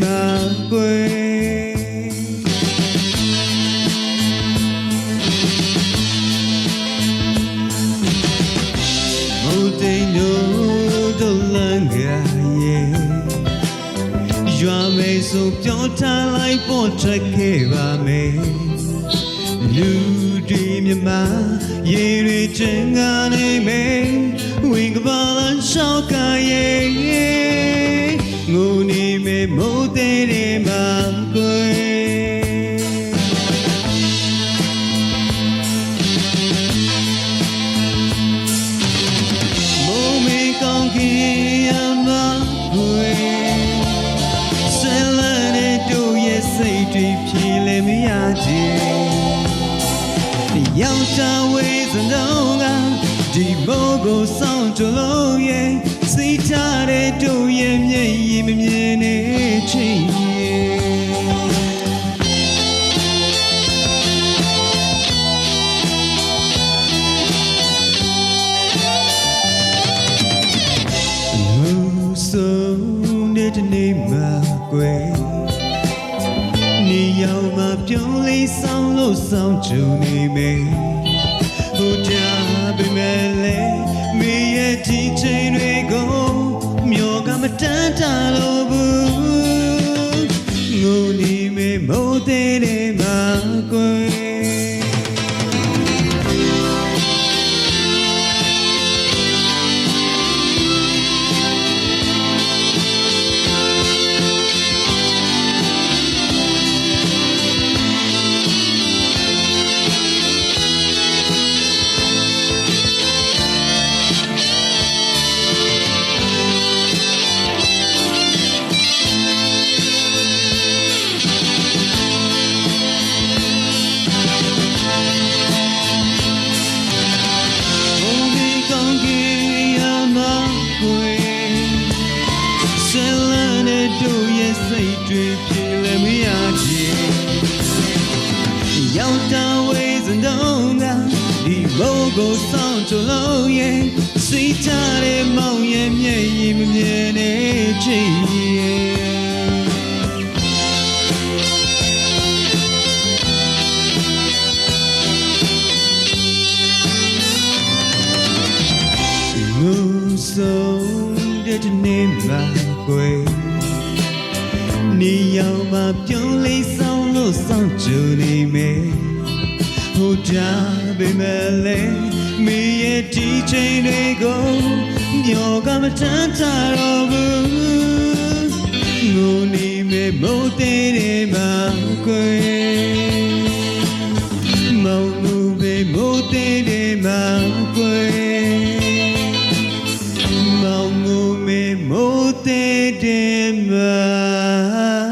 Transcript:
မှာကွယ်မုတ်တိန်တို့ဒုလန်ကရဲ့ရွာမေဆိုပြောထားလိုက်ပေါ်ထွက်ခဲ့ပါမယ်လူတွေမြမရေတွေချင်ကနေမယ်ဝင်းကပါလန်ရှောက်ကရဲ့ငုံနေမယ်မိုးသေးတယ်မှာကွယ်မိုးမေကောင်းခင်ရမှာကွယ်ဆယ်လနဲ့တို့ရဲ့စိတ်တွေဖြေလဲမရချင်ယောက်ျားဝေးစံတော့ကဒီမိုးကိုစောင့်ကြလို့ရဲ့စိတ်ထားတဲ့တို့ရဲ့မျက်ရည်မမြင်နေချင်လူဆုံးတဲ့နေ့မှာကွယ်နေရောက်မှပြုံးလေးဆောင်လို့ဆောင်ကြုံနေမယ်ဟိုကြပေမဲ့လေမေရဲ့ဒီချိန်တွေကိုမျောကမတန်းတာလို့ဘူးငိုနေမယ်မို့တဲ့တယ်မှာကွယ်တို့ရဲ့စိတ်တွေဖြေလဲမရချင်ရောက်တာဝေးစံတော့ကဒီဘိုးကိုစောင့်ကြလို့ရဲ့စိတ်ထားတဲ့မောင်ရဲ့မျက်ရည်မမြင်နေချင်ငုံဆုံးတဲ့နေ့မှာကွယ်နေရောက်မှပြုံးလေးဆောင်လို့ဆောင်ကြနေမယ်ဟိုကြပေမဲ့လေမေရဲ့ဒီချိန်တွေကိုမျောကမတန်းတာတော့ဘူးငိုနေမယ်မို့တဲ့တယ်မှာကွယ်မောင်မှုပဲမို့တဲ့တယ်မှာကွယ်မောင်မှုပဲမို့တဲ့တယ်မှာ